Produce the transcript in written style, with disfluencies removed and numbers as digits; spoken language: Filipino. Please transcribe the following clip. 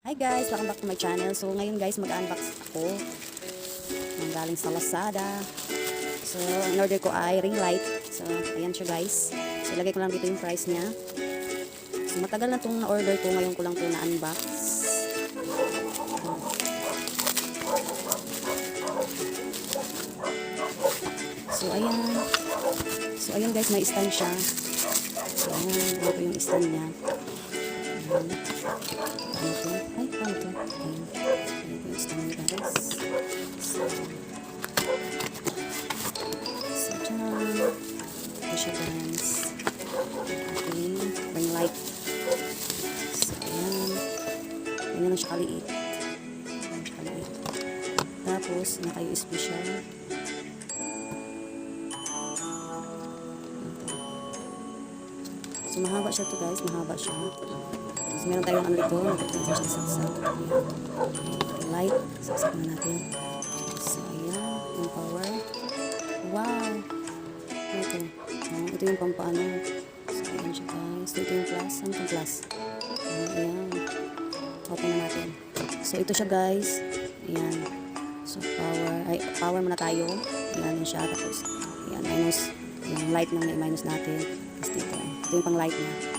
Hi guys, welcome back to my channel. So ngayon guys, mag-unbox ako ng galing sa Lazada. So in order ko ay ring light. So ayan siya guys. So ilagay ko lang dito yung price niya. So matagal na itong na-order ko, ngayon ko lang ito na-unbox. So ayan guys, may stand siya. So ayan, ito yung stand niya. Ito. Ay, paano ito? Ayan. Ayan yung stand niya guys. So dyan. Ito siya guys. Okay. Ring light. So ayan. Ayan na siya kaliit. Ayan siya kaliit. Tapos, naka-USB siya. So mahaba siya to guys. Mahaba siya. So, meron tayong ano dito. Ito siya saksak. Light. Saksak na natin. So, ayan. Yung power. Wow! Ito. Ito yung pampaano. So, ayan siya guys. Ito yung plus. Ano yung plus? Ayan. Open na natin. So, ito siya guys. Ayan. So, power. Ay, power muna tayo. Ayan yun siya. Tapos, ayan. Minus. Yung light lang na i-minus natin. Tapos dito. Ito yung pang light na.